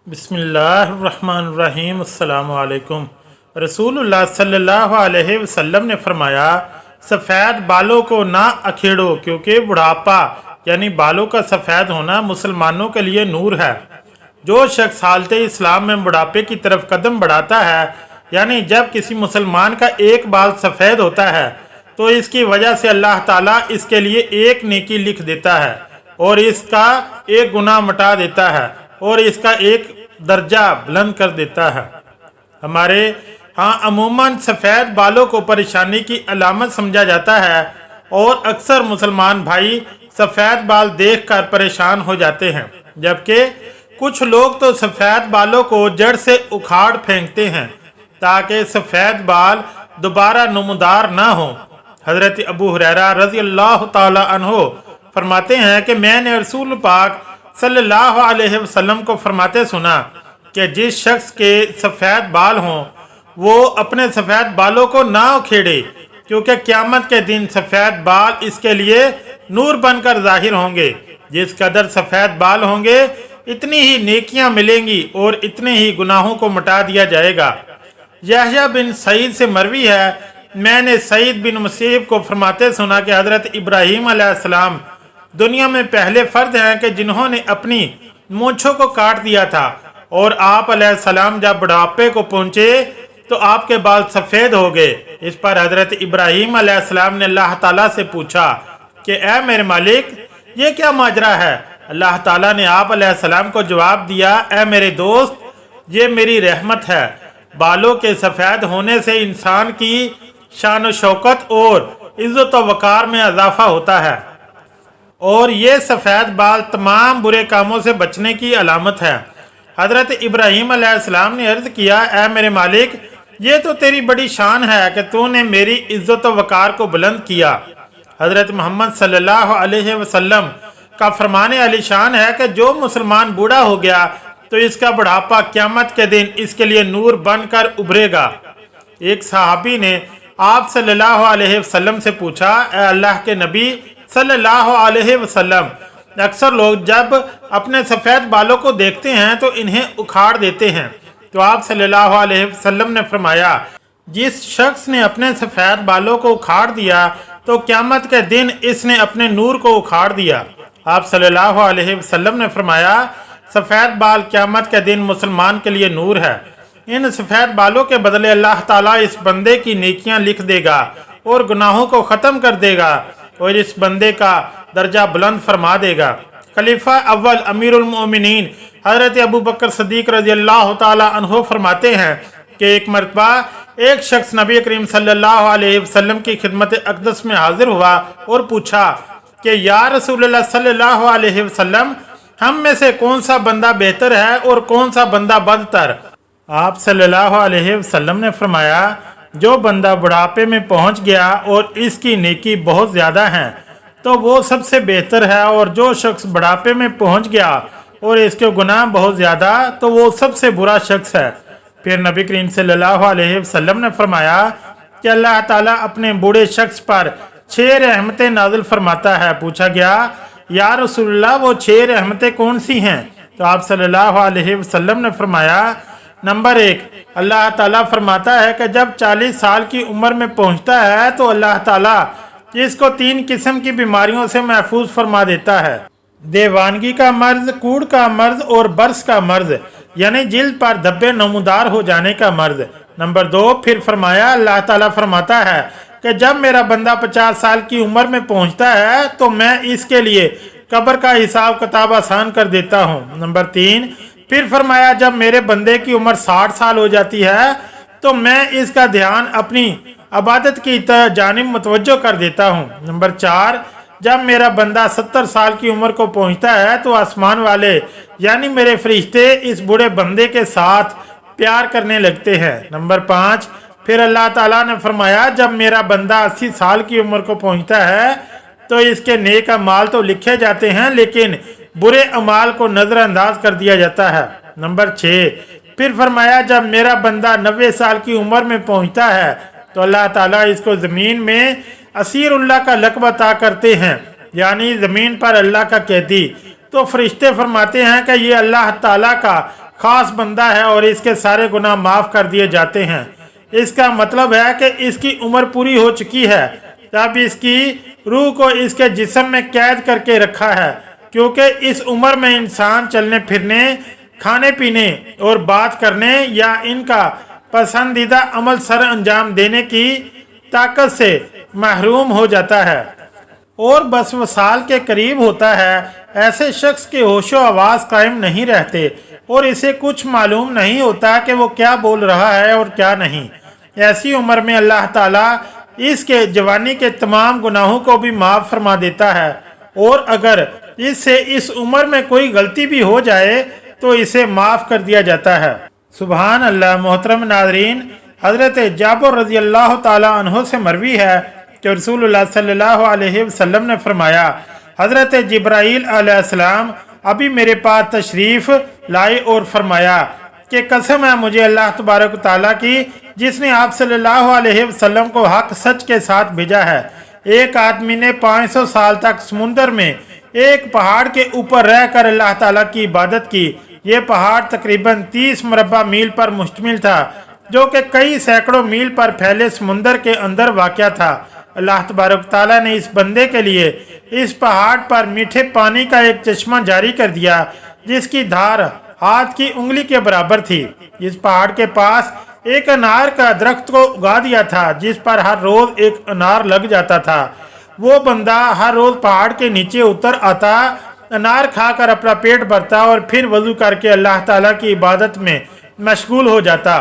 बिस्मिल्लाहिर्रहमानिर्रहीम। अस्सलामु अलैकुम। रसूलुल्लाह सल्लल्लाहु अलैहि वसल्लम ने फरमाया, सफ़ेद बालों को ना अखेड़ो, क्योंकि बुढ़ापा यानी बालों का सफ़ेद होना मुसलमानों के लिए नूर है। जो शख्स हालत इस्लाम में बुढ़ापे की तरफ कदम बढ़ाता है, यानी जब किसी मुसलमान का एक बाल सफ़ेद होता है तो इसकी वजह से अल्लाह ताला इसके लिए एक नेकी लिख देता है और इसका एक गुनाह मिटा देता है और इसका एक दर्जा बुलंद कर देता है। हमारे यहाँ अमूमन सफ़ेद बालों को परेशानी की अलामत समझा जाता है और अक्सर मुसलमान भाई सफ़ेद बाल देखकर परेशान हो जाते हैं, जबकि कुछ लोग तो सफ़ेद बालों को जड़ से उखाड़ फेंकते हैं ताकि सफ़ेद बाल दोबारा नमूदार ना हो। हज़रत अबू हुरैरा रज़ी अल्लाह ताला अन्हो फरमाते हैं कि मैंने रसूल पाक सल्लल्लाहु अलैहि वसल्लम को फरमाते सुना कि जिस शख्स के सफ़ेद बाल हों वो अपने सफ़ेद बालों को ना उखेड़े, क्योंकि क़यामत के दिन सफ़ेद बाल इसके लिए नूर बनकर ज़ाहिर होंगे। जिस कदर सफ़ेद बाल होंगे इतनी ही नेकियां मिलेंगी और इतने ही गुनाहों को मिटा दिया जाएगा। यहया बिन सईद से मरवी है, मैंने सईद बिन मुसीब को फरमाते सुना कि हज़रत इब्राहीम अलैहिस्सलाम दुनिया में पहले फ़र्द हैं कि जिन्होंने अपनी मूंछों को काट दिया था, और आप अलैहिस्सलाम जब बुढ़ापे को पहुँचे तो आपके बाल सफ़ेद हो गए। इस पर हज़रत इब्राहीम अलैहिस्सलाम ने अल्लाह ताला से पूछा कि ए मेरे मालिक, ये क्या माजरा है? अल्लाह ताला ने आप अलैहिस्सलाम को जवाब दिया, ए मेरे दोस्त, ये मेरी रहमत है। बालों के सफ़ेद होने से इंसान की शान व शौकत और इज़्ज़त व वक़ार में इजाफा होता है, और ये सफ़ेद बाल तमाम बुरे कामों से बचने की अलामत है। हज़रत इब्राहीम अलैहिस्सलाम ने अर्ज़ किया, ए मेरे मालिक, ये तो तेरी बड़ी शान है कि तूने मेरी इज़्ज़त व वक़ार को बुलंद किया। हज़रत मोहम्मद सल्लल्लाहु अलैहि वसल्लम का फरमाने अली शान है कि जो मुसलमान बूढ़ा हो गया तो इसका बुढ़ापा क़यामत के दिन इसके लिए नूर बनकर उभरेगा। एक सहाबी ने आप सल्लल्लाहु अलैहि वसल्लम से पूछा, ए अल्लाह के नबी सल्लल्लाहु अलैहि वसल्लम, अक्सर लोग जब अपने सफ़ेद बालों को देखते हैं तो इन्हें उखाड़ देते हैं, तो आप सल्लल्लाहु अलैहि वसल्लम ने फरमाया, जिस शख्स ने अपने सफ़ेद बालों को उखाड़ दिया तो क़यामत के दिन इसने अपने नूर को उखाड़ दिया। आप सल्लल्लाहु अलैहि वसल्लम ने फरमाया, सफ़ेद बाल क़यामत के दिन मुसलमान के लिए नूर है। इन सफ़ेद बालों के बदले अल्लाह ताला इस बंदे की नेकियां लिख देगा और गुनाहों को ख़त्म कर देगा और इस बंदे का दर्जा बुलंद फरमा देगा। खलीफा अव्वल अमीरुल मोमिनीन हज़रत अबू बकर सद्दीक़ रज़ी अल्लाह ताला अन्हो फरमाते हैं कि एक मरतबा एक शख्स नबी करीम सल्लल्लाहु अलैहि वसल्लम की खिदमत अक़दस में हाजिर हुआ और पूछा कि या रसूलल्लाह सल्लल्लाहु अलैहि वसल्लम, हम में से कौन सा बंदा बेहतर है और कौन सा बंदा बदतर? आप सल्लल्लाहु अलैहि वसल्लम ने फरमाया, जो बंदा बुढ़ापे में पहुंच गया और इसकी नेकी बहुत ज़्यादा है तो वो सबसे बेहतर है, और जो शख्स बुढ़ापे में पहुंच गया और इसके गुनाह बहुत ज़्यादा तो वो सबसे बुरा शख्स है। फिर नबी करीम सल्लल्लाहु अलैहि वसल्लम ने फरमाया कि अल्लाह ताला अपने बूढ़े शख्स पर 6 रहमतें नाज़िल फरमाता है। पूछा गया, या रसूलल्लाह, वो 6 रहमतें कौन सी हैं? तो आप सल्लल्लाहु अलैहि वसल्लम ने फरमाया, नंबर 1, अल्लाह ताला फरमाता है कि जब 40 साल की उम्र में पहुंचता है तो अल्लाह ताला इसको 3 किस्म की बीमारियों से महफूज फरमा देता है, देवानगी का मर्ज, कूड़ का मर्ज और बर्स का मर्ज, यानी जिल्द पर धब्बे नमूदार हो जाने का मर्ज। नंबर 2, फिर फरमाया, अल्लाह ताला फरमाता है कि जब मेरा बंदा 50 साल की उम्र में पहुंचता है तो मैं इसके लिए कब्र का हिसाब किताब आसान कर देता हूँ। नंबर 3, फिर फरमाया, जब मेरे बंदे की उम्र 60 साल हो जाती है तो मैं इसका ध्यान अपनी इबादत की जानिब मुतवज्जो कर देता हूँ। नंबर 4, जब मेरा बंदा 70 साल की उम्र को पहुँचता है तो आसमान वाले यानी मेरे फरिश्ते इस बूढ़े बंदे के साथ प्यार करने लगते हैं। नंबर 5, फिर अल्लाह ताला ने फरमाया, जब मेरा बंदा 80 साल की उम्र को पहुँचता है तो इसके नेक अमाल तो लिखे जाते हैं लेकिन बुरे अमाल को नज़रअंदाज कर दिया जाता है। नंबर 6, फिर फरमाया, जब मेरा बंदा 90 साल की उम्र में पहुँचता है तो अल्लाह ताला इसको ज़मीन में असीरुल्लाह का लक़ब अता करते हैं, यानी ज़मीन पर अल्लाह का कैदी। तो फरिश्ते फरमाते हैं कि ये अल्लाह ताला का खास बंदा है और इसके सारे गुनाह माफ़ कर दिए जाते हैं। इसका मतलब है कि इसकी उम्र पूरी हो चुकी है, तब इसकी रूह को इसके जिस्म में कैद करके रखा है, क्योंकि इस उम्र में इंसान चलने फिरने, खाने पीने और बात करने या इनका पसंदीदा अमल सर अंजाम देने की ताकत से महरूम हो जाता है और बस वसाल के करीब होता है। ऐसे शख्स के होशो आवाज़ कायम नहीं रहते और इसे कुछ मालूम नहीं होता कि वो क्या बोल रहा है और क्या नहीं। ऐसी उम्र में अल्लाह ताला इसके जवानी के तमाम गुनाहों को भी माफ़ फरमा देता है, और अगर इससे इस उम्र में कोई गलती भी हो जाए तो इसे माफ़ कर दिया जाता है। सुबहान अल्लाह। मोहतरम नाज़रीन, हज़रत जाबिर रज़ी अल्लाह ताला अन्हु से मरवी है कि रसूलुल्लाह सल्लल्लाहु अलैहि वसल्लम ने फरमाया, हज़रत जिब्राईल अलैहिस्सलाम अभी मेरे पास तशरीफ़ लाए और फरमाया कि कसम है मुझे अल्लाह तबारक ताला की, जिसने आप सल्लल्लाहु अलैहि वसल्लम को हक सच के साथ भेजा है। एक आदमी ने 500 साल तक समुंदर में एक पहाड़ के ऊपर रहकर अल्लाह ताला की इबादत की। ये पहाड़ तकरीबन 30 मुरब्बा मील पर मुश्तमिल था, जो कि कई सैकड़ों मील पर फैले समुंदर के अंदर वाक़या था। अल्लाह तबारक ताला ने इस बंदे के लिए इस पहाड़ पर मीठे पानी का एक चश्मा जारी कर दिया, जिसकी धार हाथ की उंगली के बराबर थी। इस पहाड़ के पास एक अनार का दरख्त को उगा दिया था, जिस पर हर रोज एक अनार लग जाता था। वो बंदा हर रोज पहाड़ के नीचे उतर आता, अनार खाकर अपना पेट भरता और फिर वजू करके अल्लाह ताला की इबादत में मशगूल हो जाता।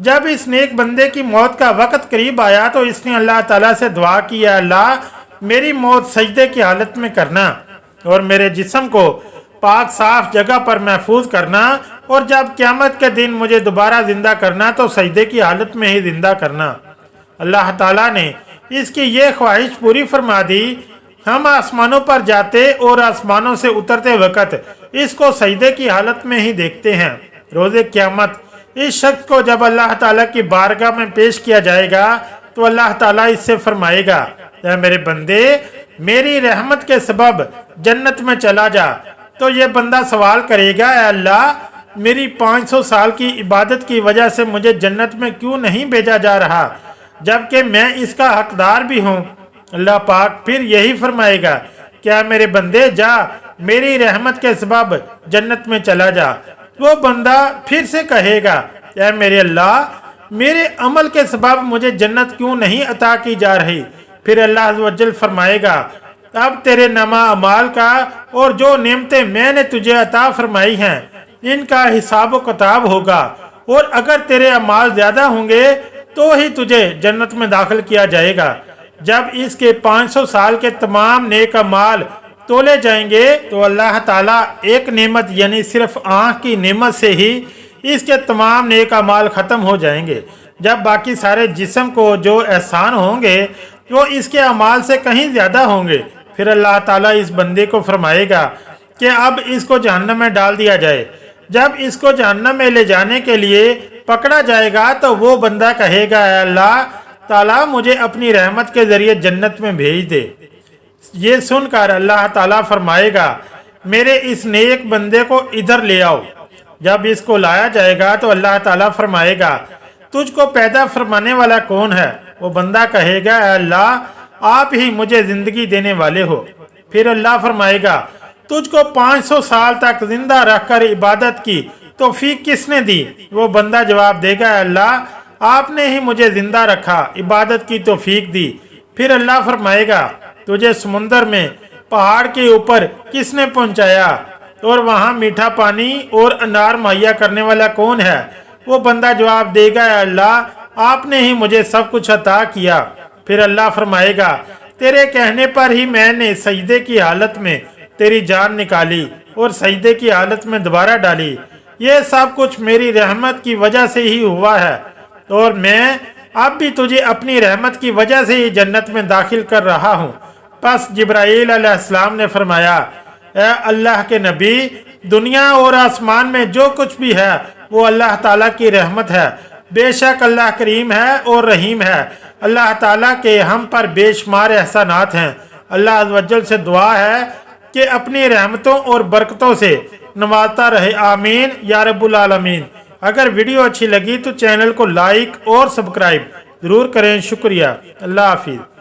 जब इस नेक बंदे की मौत का वक्त करीब आया तो इसने अल्लाह ताला से दुआ की, अल्लाह मेरी मौत सजदे की हालत में करना और मेरे जिस्म को पाक साफ जगह पर महफूज करना, और जब क़यामत के दिन मुझे दोबारा ज़िंदा करना तो सजदे की हालत में ही ज़िंदा करना। अल्लाह ताला ने इसकी ये ख्वाहिश पूरी फरमा दी। हम आसमानों पर जाते और आसमानों से उतरते वक़्त इसको सजदे की हालत में ही देखते हैं। रोज़े क़यामत इस शख्स को जब अल्लाह ताला की बारगाह में पेश किया जाएगा तो अल्लाह ताला इससे फरमाएगा, ऐ मेरे बंदे, मेरी रहमत के सबब जन्नत में चला जा। तो ये बंदा सवाल करेगा, ऐ अल्लाह मेरी 500 साल की इबादत की वजह से मुझे जन्नत में क्यों नहीं भेजा जा रहा, जबकि मैं इसका हकदार भी हूँ। अल्लाह पाक फिर यही फरमाएगा, क्या मेरे बंदे जा, मेरी रहमत के सबब जन्नत में चला जा। वो बंदा फिर से कहेगा, ऐ मेरे अल्लाह मेरे अमल के सबब मुझे जन्नत क्यों नहीं अता की जा रही। फिर अल्लाह अज़्ज़ व जल फरमाएगा, अब तेरे नमा अमाल का और जो नेमतें मैंने तुझे अता फरमाई हैं इनका हिसाब व किताब होगा, और अगर तेरे अमाल ज़्यादा होंगे तो ही तुझे जन्नत में दाखिल किया जाएगा। जब इसके 500 साल के तमाम नेक अमाल तोले जाएंगे तो अल्लाह ताला एक नेमत यानी सिर्फ आँख की नेमत से ही इसके तमाम नेक अमाल ख़त्म हो जाएंगे। जब बाकी सारे जिस्म को जो एहसान होंगे वो इसके अमाल से कहीं ज़्यादा होंगे, फिर अल्लाह ताला इस बंदे को फरमाएगा कि अब इसको जहन्नम में डाल दिया जाए। जब इसको जहन्नम में ले जाने के लिए पकड़ा जाएगा तो वो बंदा कहेगा, अल्लाह ताला मुझे अपनी रहमत के ज़रिए जन्नत में भेज दे। ये सुनकर अल्लाह ताला फरमाएगा, मेरे इस नेक बंदे को इधर ले आओ। जब इसको लाया जाएगा तो अल्लाह ताला फरमाएगा, तुझको पैदा फरमाने वाला कौन है। वो बंदा कहेगा, अल्लाह आप ही मुझे ज़िंदगी देने वाले हो। फिर अल्लाह फरमाएगा, तुझको 500 साल तक जिंदा रखकर इबादत की तौफीक किसने दी। वो बंदा जवाब देगा, अल्लाह आपने ही मुझे जिंदा रखा, इबादत की तौफीक दी। फिर अल्लाह फरमाएगा, तुझे समुंदर में पहाड़ के ऊपर किसने पहुंचाया और वहाँ मीठा पानी और अनार मुहैया करने वाला कौन है। वो बंदा जवाब देगा, अल्लाह आपने ही मुझे सब कुछ अता किया। फिर अल्लाह फरमाएगा, तेरे कहने पर ही मैंने सजदे की हालत में तेरी जान निकाली और सजदे की हालत में दोबारा डाली। ये सब कुछ मेरी रहमत की वजह से ही हुआ है और मैं अब भी तुझे अपनी रहमत की वजह से ही जन्नत में दाखिल कर रहा हूँ। बस जिब्राईल अलैहिस्सलाम ने फरमाया, ऐ अल्लाह के नबी, दुनिया और आसमान में जो कुछ भी है वो अल्लाह ताला की रहमत है। बेशक अल्लाह करीम है और रहीम है। अल्लाह ताला के हम पर बेशुमार एहसानात हैं। अल्लाह अज़्ज़ व जल से दुआ है कि अपनी रहमतों और बरकतों से نوازتا رہے، آمین یا رب العالمین۔ اگر ویڈیو اچھی لگی تو چینل کو لائک اور سبسکرائب ضرور کریں۔ شکریہ، اللہ حافظ۔